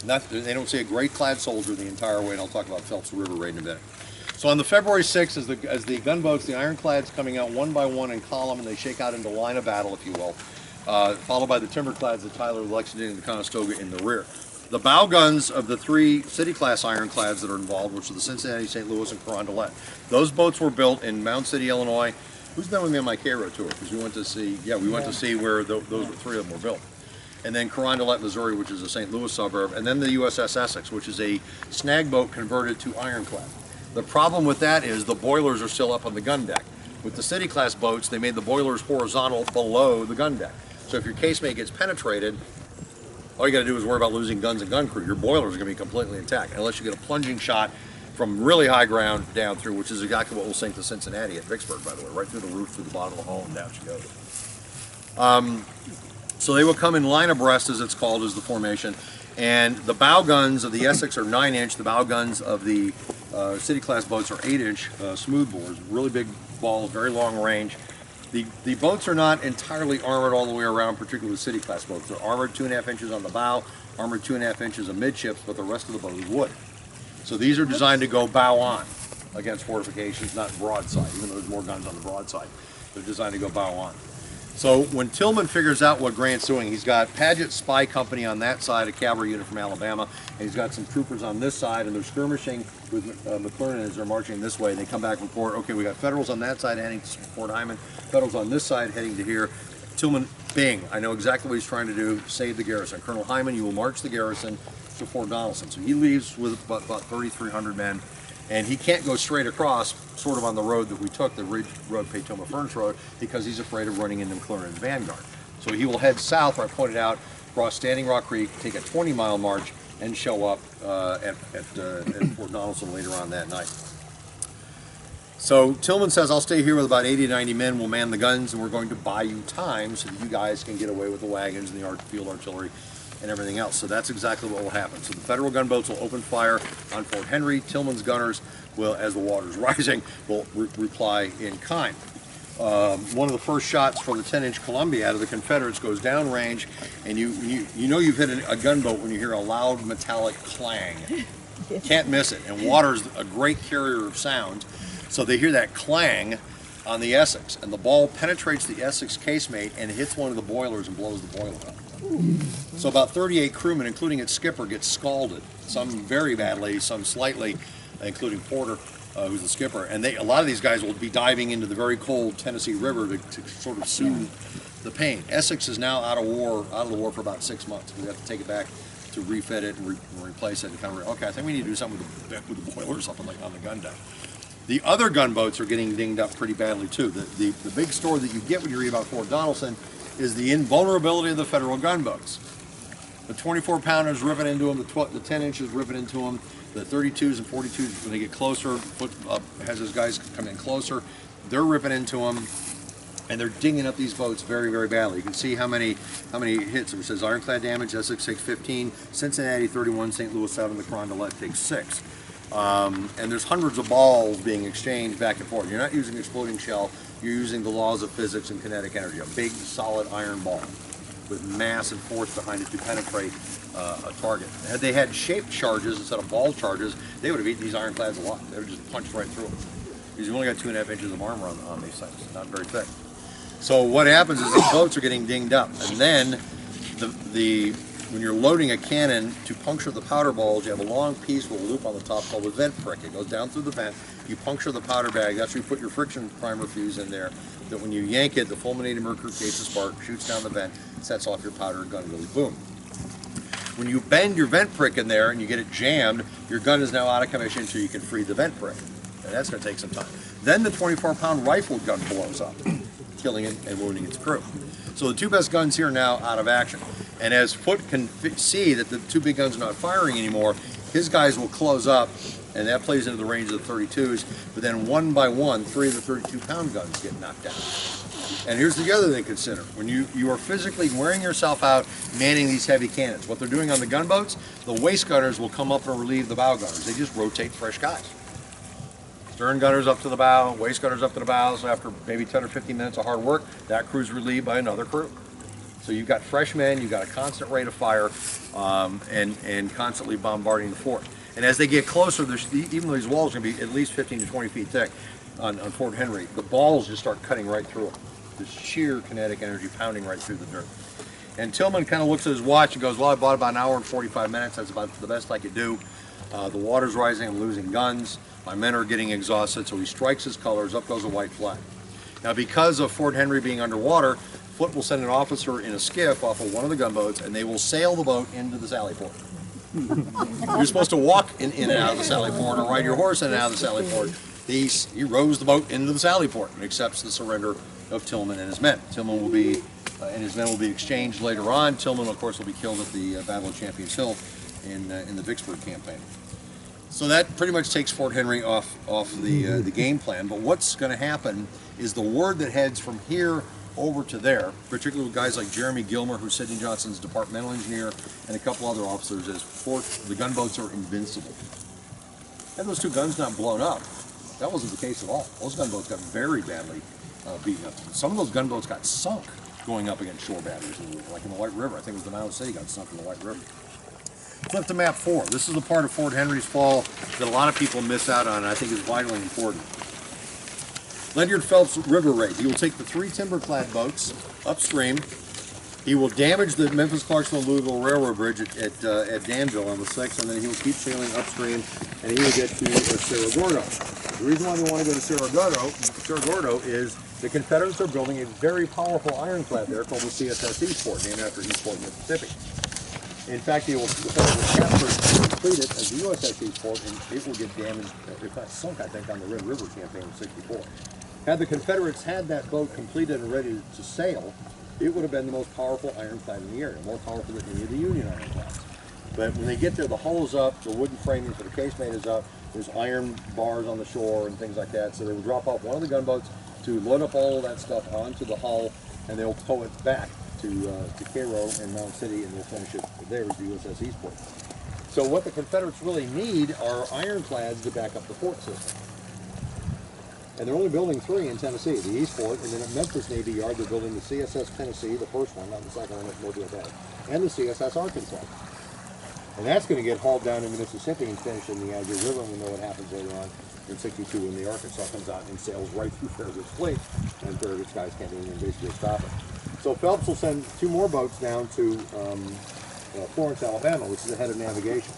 They don't see a great clad soldier the entire way, and I'll talk about Phelps River right in a minute. So on the February 6th, as the gunboats, the ironclads coming out one by one in column, and they shake out into line of battle, if you will, followed by the timberclads, the Tyler, the Lexington, and the Conestoga in the rear. The bow guns of the 3 city-class ironclads that are involved, which are the Cincinnati, St. Louis, and Carondelet. Those boats were built in Mound City, Illinois. Who's been with me on my Cairo tour? Because we went to see, went to see where those 3 of them were built. And then Carondelet, Missouri, which is a St. Louis suburb, and then the USS Essex, which is a snag boat converted to ironclad. The problem with that is the boilers are still up on the gun deck. With the city-class boats, they made the boilers horizontal below the gun deck. So if your casemate gets penetrated, all you got to do is worry about losing guns and gun crew. Your boilers are going to be completely intact, unless you get a plunging shot from really high ground down through, which is exactly what will sink the Cincinnati at Vicksburg, by the way, right through the roof, through the bottom of the hull, and down she goes. So they will come in line abreast, as it's called, as the formation. And the bow guns of the Essex are 9-inch. The bow guns of the city-class boats are 8-inch smoothbores, really big balls, very long range. The boats are not entirely armored all the way around, particularly the city-class boats. They're armored 2.5 inches on the bow, armored 2.5 inches amidships, but the rest of the boat is wood. So these are designed to go bow on against fortifications, not broadside, even though there's more guns on the broadside. They're designed to go bow on. So when Tillman figures out what Grant's doing, he's got Paget's spy company on that side, a cavalry unit from Alabama, and he's got some troopers on this side, and they're skirmishing with McClernand as they're marching this way. They come back and report, okay, we got Federals on that side heading to Fort Hyman, Federals on this side heading to here. Tillman, bing, I know exactly what he's trying to do, save the garrison. Colonel Hyman, you will march the garrison to Fort Donelson. So he leaves with about 3,300 men, and he can't go straight across, sort of on the road that we took, the Ridge Road, Paytoma Furnace Road, because he's afraid of running into McClernand's vanguard. So he will head south, where I pointed out, cross Standing Rock Creek, take a 20-mile march, and show up at Fort Donelson later on that night. So Tillman says, I'll stay here with about 80 to 90 men, we'll man the guns, and we're going to buy you time so that you guys can get away with the wagons and the field artillery and everything else. So that's exactly what will happen. So the Federal gunboats will open fire on Fort Henry. Tillman's gunners will, as the water's rising, will reply in kind. One of the first shots from the 10-inch Columbia out of the Confederates goes downrange, and you know you've hit a gunboat when you hear a loud metallic clang. Can't miss it. And water's a great carrier of sound. So they hear that clang on the Essex, and the ball penetrates the Essex casemate and hits one of the boilers and blows the boiler up. So about 38 crewmen, including its skipper, get scalded. Some very badly, some slightly, including Porter, who's the skipper. And a lot of these guys will be diving into the very cold Tennessee River to sort of soothe the pain. Essex is now out of the war for about 6 months. We have to take it back to refit it and replace it and kind of, okay, I think we need to do something with the boiler or something like on the gun deck. The other gunboats are getting dinged up pretty badly too. The big story that you get when you read about Fort Donelson is the invulnerability of the Federal gunboats. The 24-pounders ripping into them, the 10-inches ripping into them, the 32s and 42s, when they get closer, has his guys come in closer, they're ripping into them, and they're dinging up these boats very, very badly. You can see how many hits. It says ironclad damage, Essex takes 15, Cincinnati 31, St. Louis 7, the Carondelet takes 6. And there's hundreds of balls being exchanged back and forth. You're not using exploding shell, you're using the laws of physics and kinetic energy. A big, solid iron ball with mass and force behind it to penetrate a target. Had they had shaped charges instead of ball charges, they would have eaten these ironclads a lot. They would have just punched right through them. Because you've only got 2.5 inches of armor on these things, not very thick. So what happens is the boats are getting dinged up, and then when you're loading a cannon to puncture the powder balls, you have a long piece with a loop on the top called the vent prick. It goes down through the vent. You puncture the powder bag. That's where you put your friction primer fuse in there. That when you yank it, the fulminated mercury creates a spark, shoots down the vent, sets off your powder gun really boom. When you bend your vent prick in there and you get it jammed, your gun is now out of commission until you can free the vent prick. And that's going to take some time. Then the 24-pound rifle gun blows up, killing it and wounding its crew. So the 2 best guns here are now out of action. And as Foote can see that the 2 big guns are not firing anymore, his guys will close up, and that plays into the range of the 32s, but then one by one, 3 of the 32-pound guns get knocked down. And here's the other thing to consider. When you are physically wearing yourself out manning these heavy cannons, what they're doing on the gunboats, the waist gunners will come up and relieve the bow gunners. They just rotate fresh guys. Stern gunners up to the bow, waist gunners up to the bow, so after maybe 10 or 15 minutes of hard work, that crew's relieved by another crew. So you've got fresh men, you've got a constant rate of fire, and constantly bombarding the fort. And as they get closer, even though these walls are going to be at least 15 to 20 feet thick on Fort Henry, the balls just start cutting right through them. This sheer kinetic energy pounding right through the dirt. And Tillman kind of looks at his watch and goes, well, I bought about an hour and 45 minutes. That's about the best I could do. The water's rising, I'm losing guns. My men are getting exhausted, so he strikes his colors, up goes a white flag. Now, because of Fort Henry being underwater, Foote will send an officer in a skiff off of one of the gunboats, and they will sail the boat into the sally port. You're supposed to walk in and out of the sally port, or ride your horse in and out of the sally port. He rows the boat into the sally port and accepts the surrender of Tillman and his men. Tillman will be, and his men will be exchanged later on. Tillman, of course, will be killed at the Battle of Champions Hill in the Vicksburg campaign. So that pretty much takes Fort Henry off the game plan. But what's going to happen is the word that heads from here over to there, particularly with guys like Jeremy Gilmer, who's Sidney Johnson's departmental engineer, and a couple other officers, is the gunboats are invincible. Had those two guns not blown up, that wasn't the case at all. Those gunboats got very badly beaten up. Some of those gunboats got sunk going up against shore batteries, like in the White River. I think it was the Mound City got sunk in the White River. Flip to map 4. This is the part of Fort Henry's fall that a lot of people miss out on, and I think is vitally important. Ledyard Phelps River Raid. He will take the 3 timber-clad boats upstream. He will damage the Memphis-Clarksville-Louisville Railroad Bridge at Danville on the 6th, and then he will keep sailing upstream, and he will get to Cerro Gordo. The reason why we want to go to Cerro Gordo is the Confederates are building a very powerful ironclad there called the CSS Eastport, named after Eastport, Mississippi. In fact, the Confederates will capture and complete it as the USS Eastport, and it will get damaged, if not sunk, I think, on the Red River campaign in '64. Had the Confederates had that boat completed and ready to sail, it would have been the most powerful ironclad in the area, more powerful than any of the Union ironclads. But when they get there, the hull is up, the wooden framing for the casemate is up, there's iron bars on the shore and things like that, so they will drop off one of the gunboats to load up all of that stuff onto the hull, and they'll tow it back to Cairo and Mound City, and they'll finish it there as the USS Eastport. So what the Confederates really need are ironclads to back up the fort system. And they're only building 3 in Tennessee, the Eastport, and then at Memphis Navy Yard they're building the CSS Tennessee, the first one, not the second one at Mobile Bay, and the CSS Arkansas. And that's going to get hauled down into Mississippi and finished in the Yazoo River, and we know what happens later on in '62 when the Arkansas comes out and sails right through Farragut's fleet, and Farragut's guys can't even basically stop it. So Phelps will send 2 more boats down to Florence, Alabama, which is the head of navigation.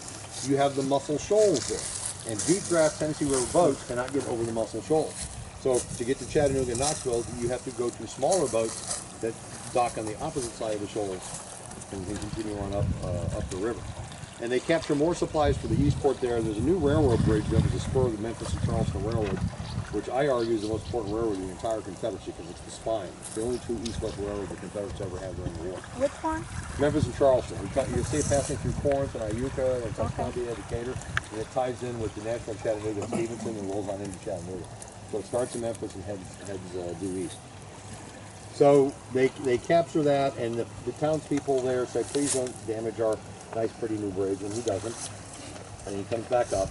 You have the Muscle Shoals there, and deep draft Tennessee River boats cannot get over the Muscle Shoals. So to get to Chattanooga and Knoxville, you have to go to smaller boats that dock on the opposite side of the shoals and continue on up the river. And they capture more supplies for the Eastport there. There's a new railroad bridge that was a spur of the Memphis and Charleston Railroad, which I argue is the most important railroad in the entire Confederacy because it's the spine. It's the only 2 east-west railroads the Confederates ever had during the war. Which one? Memphis and Charleston. You'll see it passing through Corinth and Iuka and Tuscaloosa, Decatur, and it ties in with the National Chattanooga and Stevenson and rolls on into Chattanooga. So it starts in Memphis and heads due east. So they capture that, and the townspeople there say, please don't damage our nice, pretty new bridge, and he doesn't. And he comes back up,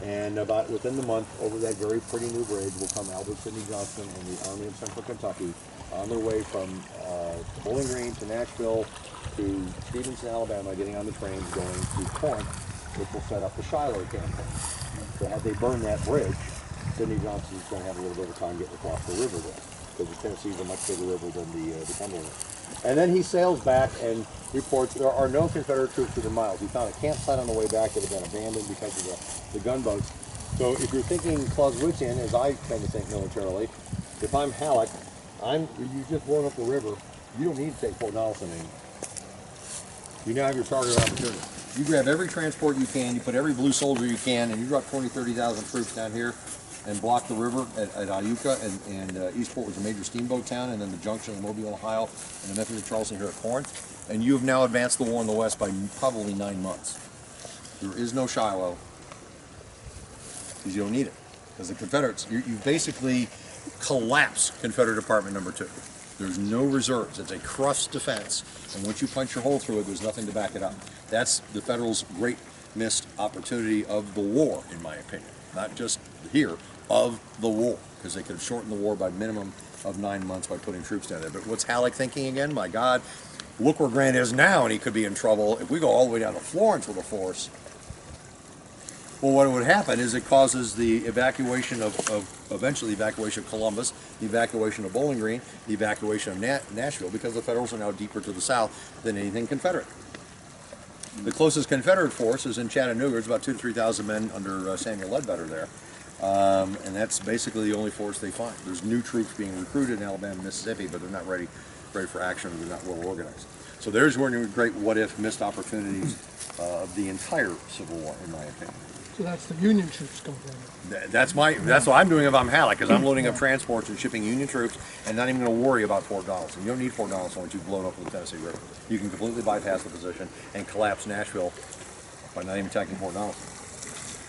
and about within the month, over that very pretty new bridge will come Albert Sidney Johnston and the Army of Central Kentucky on their way from Bowling Green to Nashville to Stevenson, Alabama, getting on the trains going to Corinth, which will set up the Shiloh campaign. So had they burned that bridge, Sidney Johnston is going to have a little bit of time getting across the river there, because the Tennessee is a much bigger river than the Cumberland. And then he sails back and reports there are no Confederate troops within miles. He found a campsite on the way back that had been abandoned because of the gunboats. So if you're thinking Clausewitzian, as I tend to think militarily, if I'm Halleck, you just blown up the river, you don't need to take Fort Donelson anymore. You now have your target opportunity. You grab every transport you can, you put every blue soldier you can, and you drop 20,000, 30,000 troops down here and block the river at Iuka, and Eastport was a major steamboat town, and then the junction of Mobile, Ohio, and the Memphis and Charleston here at Corinth. And you have now advanced the war in the West by probably 9 months. There is no Shiloh, because you don't need it. Because the Confederates, you basically collapse Confederate Department Number 2. There's no reserves. It's a crust defense, and once you punch your hole through it, there's nothing to back it up. That's the Federals' great missed opportunity of the war, in my opinion. Not just here, of the war, because they could have shortened the war by minimum of 9 months by putting troops down there. But what's Halleck thinking again? My God, Look where Grant is now, and he could be in trouble. If we go all the way down to Florence with a force, well, what would happen is it causes the evacuation eventually the evacuation of Columbus, the evacuation of Bowling Green, the evacuation of Nashville, because the Federals are now deeper to the south than anything Confederate. The closest Confederate force is in Chattanooga. It's about 2,000 to 3,000 men under Samuel Ledbetter there. And that's basically the only force they find. There's new troops being recruited in Alabama and Mississippi, but they're not ready for action. They're not well organized. So there's one of the great what-if missed opportunities of the entire Civil War, in my opinion. So that's the Union troops complaining. That's what I'm doing if I'm Halleck, because I'm loading up transports and shipping Union troops, and not even going to worry about Fort Donelson. You don't need Fort Donelson once you've blown up the Tennessee River. You can completely bypass the position and collapse Nashville by not even attacking Fort Donelson.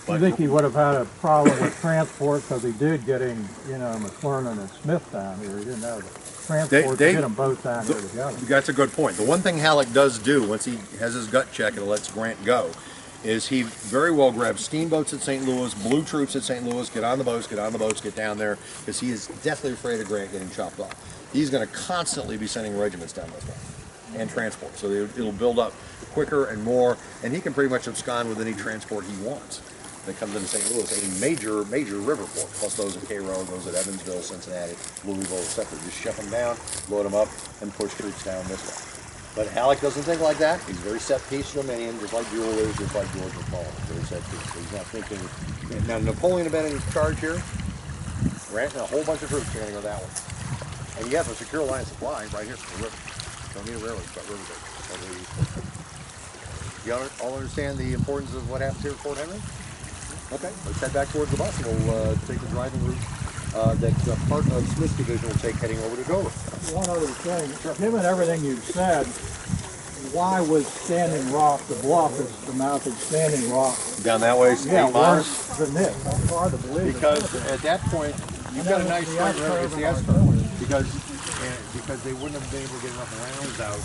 I think he would have had a problem with transport because he did getting, McClernand and Smith down here. He didn't have the transport to get them both down here together. That's a good point. The one thing Halleck does do once he has his gut check and lets Grant go is he very well grabs steamboats at St. Louis, blue troops at St. Louis, get on the boats, get down there, because he is deathly afraid of Grant getting chopped off. He's going to constantly be sending regiments down this way and transport, so it'll build up quicker and more, and he can pretty much abscond with any transport he wants that comes into St. Louis, a major river port, plus those at Cairo, those at Evansville, Cincinnati, Louisville, etc. Just ship them down, load them up, and push troops down this way. But Halleck doesn't think like that. He's very set-piece Dominion, just like Buell is, just like George McClellan. Very set-piece. So he's not thinking. Now, Napoleon had been in charge here. Grant and a whole bunch of troops are going to go that way. And you have a secure line of supply right here from the river. Don't need a railroad, it's got river bridge. You all understand the importance of what happens here at Fort Henry? Okay, let's head back towards the bus and we'll take the driving route that part of Smith's division will take heading over to Dover. One other thing, given everything you've said, why was Standing Rock, the bluff is the mouth of Standing Rock? Down that way, 8 miles? Worse than this. It's hard to believe. Because at that point, you've got a nice straight river, it's the S-curve. Because they wouldn't have been able to get enough rounds out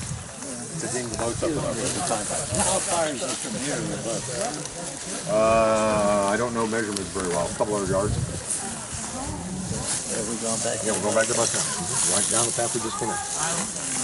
to ding the boats up at the time. How far is this from here to the bus? I don't know measurements very well, a couple hundred yards. Are we going back? Yeah, we're going back to the bus now. Right down the path we just came in.